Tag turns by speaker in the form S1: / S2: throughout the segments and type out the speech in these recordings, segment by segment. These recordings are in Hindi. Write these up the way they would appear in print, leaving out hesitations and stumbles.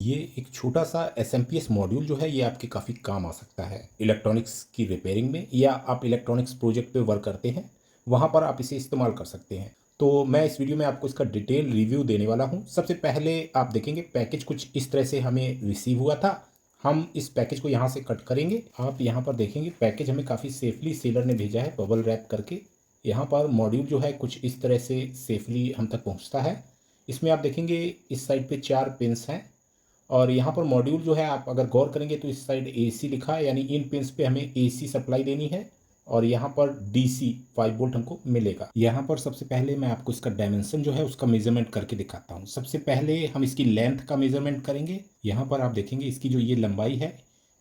S1: ये एक छोटा सा एसएमपीएस मॉड्यूल जो है ये आपके काफ़ी काम आ सकता है इलेक्ट्रॉनिक्स की रिपेयरिंग में, या आप इलेक्ट्रॉनिक्स प्रोजेक्ट पे वर्क करते हैं वहाँ पर आप इसे इस्तेमाल कर सकते हैं। तो मैं इस वीडियो में आपको इसका डिटेल रिव्यू देने वाला हूँ। सबसे पहले आप देखेंगे पैकेज कुछ इस तरह से हमें रिसीव हुआ था। हम इस पैकेज को यहाँ से कट करेंगे। आप यहाँ पर देखेंगे पैकेज हमें काफ़ी सेफली सेलर ने भेजा है बबल रैप करके। यहाँ पर मॉड्यूल जो है कुछ इस तरह से सेफली हम तक पहुँचता है। इसमें आप देखेंगे इस साइड पे 4 पिन्स हैं और यहाँ पर मॉड्यूल जो है आप अगर गौर करेंगे तो इस साइड एसी लिखा है, यानी इन पिंस पे हमें एसी सप्लाई देनी है और यहाँ पर डीसी 5 वोल्ट हमको मिलेगा। यहाँ पर सबसे पहले मैं आपको इसका डायमेंशन जो है उसका मेजरमेंट करके दिखाता हूँ। सबसे पहले हम इसकी लेंथ का मेजरमेंट करेंगे। यहाँ पर आप देखेंगे इसकी जो ये लंबाई है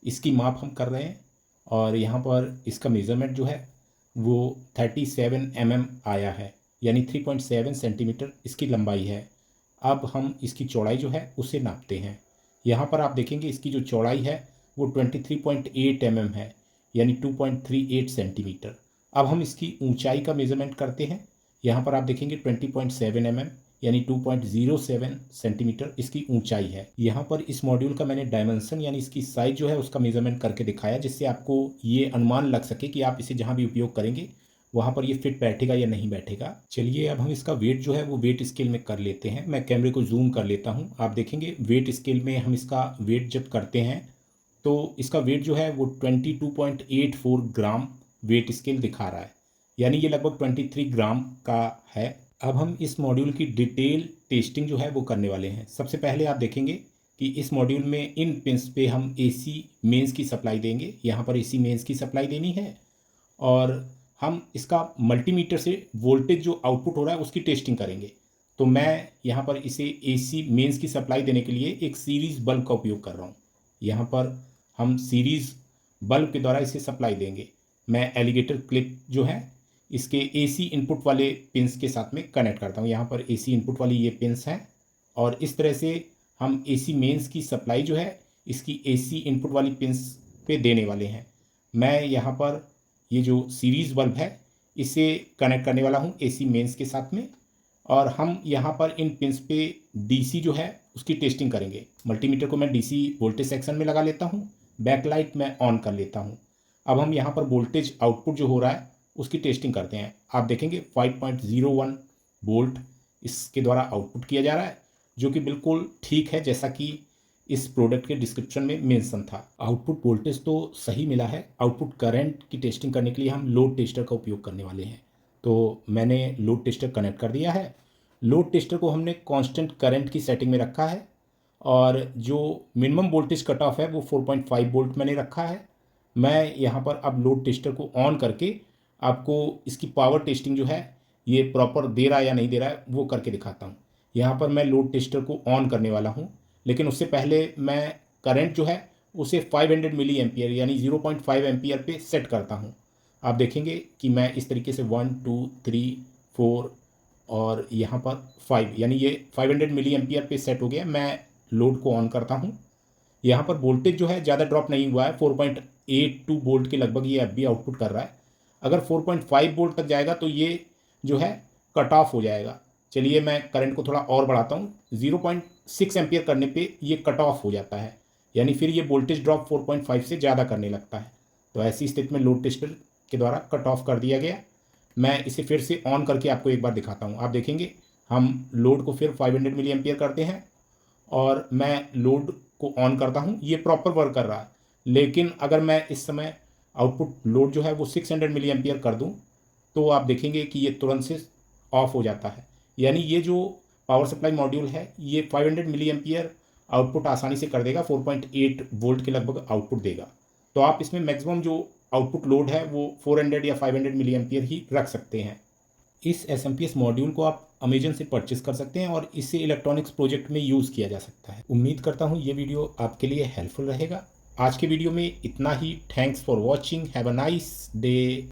S1: इसकी माप हम कर रहे हैं और यहाँ पर इसका मेजरमेंट जो है वो 37 mm आया है, यानी 3.7 सेंटीमीटर इसकी लंबाई है। अब हम इसकी चौड़ाई जो है उसे नापते हैं। यहाँ पर आप देखेंगे इसकी जो चौड़ाई है वो 23.8 mm है, यानी 2.38 सेंटीमीटर। अब हम इसकी ऊंचाई का मेजरमेंट करते हैं। यहाँ पर आप देखेंगे 20.7 mm, यानी 2.07 सेंटीमीटर इसकी ऊंचाई है। यहाँ पर इस मॉड्यूल का मैंने डायमेंशन यानी इसकी साइज जो है उसका मेजरमेंट करके दिखाया, जिससे आपको ये अनुमान लग सके कि आप इसे जहाँ भी उपयोग करेंगे वहाँ पर ये फिट बैठेगा या नहीं बैठेगा। चलिए अब हम इसका वेट जो है वो वेट स्केल में कर लेते हैं। मैं कैमरे को जूम कर लेता हूँ। आप देखेंगे वेट स्केल में हम इसका वेट जब करते हैं तो इसका वेट जो है वो 22.84 ग्राम वेट स्केल दिखा रहा है, यानी ये लगभग 23 ग्राम का है। अब हम इस मॉड्यूल की डिटेल टेस्टिंग जो है वो करने वाले हैं। सबसे पहले आप देखेंगे कि इस मॉड्यूल में इन पिंस पे हम एसी मेंस की सप्लाई देंगे। यहाँ पर एसी मेंस की सप्लाई देनी है और हम इसका मल्टीमीटर से वोल्टेज जो आउटपुट हो रहा है उसकी टेस्टिंग करेंगे। तो मैं यहाँ पर इसे एसी मेंस की सप्लाई देने के लिए एक सीरीज़ बल्ब का उपयोग कर रहा हूँ। यहाँ पर हम सीरीज़ बल्ब के द्वारा इसे सप्लाई देंगे। मैं एलिगेटर क्लिप जो है इसके एसी इनपुट वाले पिंस के साथ में कनेक्ट करता हूँ। यहाँ पर एसी इनपुट वाली ये पिंस हैं और इस तरह से हम एसी मेंस की सप्लाई जो है इसकी एसी इनपुट वाली पिंस पे देने वाले हैं। मैं यहाँ पर ये जो सीरीज़ बल्ब है इसे कनेक्ट करने वाला हूँ एसी मेंस के साथ में और हम यहाँ पर इन पिंस पे डीसी जो है उसकी टेस्टिंग करेंगे। मल्टीमीटर को मैं डीसी वोल्टेज सेक्शन में लगा लेता हूँ, बैकलाइट मैं ऑन कर लेता हूँ। अब हम यहाँ पर वोल्टेज आउटपुट जो हो रहा है उसकी टेस्टिंग करते हैं। आप देखेंगे 5.01 वोल्ट इसके द्वारा आउटपुट किया जा रहा है, जो कि बिल्कुल ठीक है जैसा कि इस प्रोडक्ट के डिस्क्रिप्शन में मेंशन था। आउटपुट वोल्टेज तो सही मिला है। आउटपुट करंट की टेस्टिंग करने के लिए हम लोड टेस्टर का उपयोग करने वाले हैं। तो मैंने लोड टेस्टर कनेक्ट कर दिया है। लोड टेस्टर को हमने कांस्टेंट करंट की सेटिंग में रखा है और जो मिनिमम वोल्टेज कट ऑफ है वो 4.5 वोल्ट मैंने रखा है। मैं यहाँ पर अब लोड टेस्टर को ऑन करके आपको इसकी पावर टेस्टिंग जो है ये प्रॉपर दे रहा है या नहीं दे रहा है वो करके दिखाता हूँ। यहाँ पर मैं लोड टेस्टर को ऑन करने वाला हूँ, लेकिन उससे पहले मैं करंट जो है उसे 500 मिली एम्पियर यानी 0.5 एम्पियर पे सेट करता हूँ। आप देखेंगे कि मैं इस तरीके से 1 2 3 4 और यहाँ पर 5 यानी ये 500 मिली एम्पियर पे सेट हो गया। मैं लोड को ऑन करता हूँ। यहाँ पर वोल्टेज जो है ज़्यादा ड्रॉप नहीं हुआ है, 4.82 वोल्ट के लगभग ये अभी आउटपुट कर रहा है। अगर 4.5 वोल्ट तक जाएगा तो ये जो है कट ऑफ हो जाएगा। चलिए मैं करंट को थोड़ा और बढ़ाता हूँ। 0.6 एम्पियर करने पे ये कट ऑफ हो जाता है, यानी फिर ये वोल्टेज ड्रॉप 4.5 से ज़्यादा करने लगता है। तो ऐसी स्थिति में लोड टेस्टर के द्वारा कट ऑफ कर दिया गया। मैं इसे फिर से ऑन करके आपको एक बार दिखाता हूँ। आप देखेंगे हम लोड को फिर 500 मिली एम्पियर करते हैं और मैं लोड को ऑन करता हूँ। ये प्रॉपर वर्क कर रहा है, लेकिन अगर मैं इस समय आउटपुट लोड जो है वो 600 मिली एम्पियर कर दूँ तो आप देखेंगे कि ये तुरंत से ऑफ हो जाता है। यानी ये जो पावर सप्लाई मॉड्यूल है ये 500 मिली एम्पियर आउटपुट आसानी से कर देगा, 4.8 वोल्ट के लगभग आउटपुट देगा। तो आप इसमें मैक्सिमम जो आउटपुट लोड है वो 400 या 500 मिली एम्पियर ही रख सकते हैं। इस एसएमपीएस मॉड्यूल को आप अमेजन से परचेस कर सकते हैं और इसे इलेक्ट्रॉनिक्स प्रोजेक्ट में यूज़ किया जा सकता है। उम्मीद करता हूँ ये वीडियो आपके लिए हेल्पफुल रहेगा। आज के वीडियो में इतना ही। Thanks for watching. Have a nice day.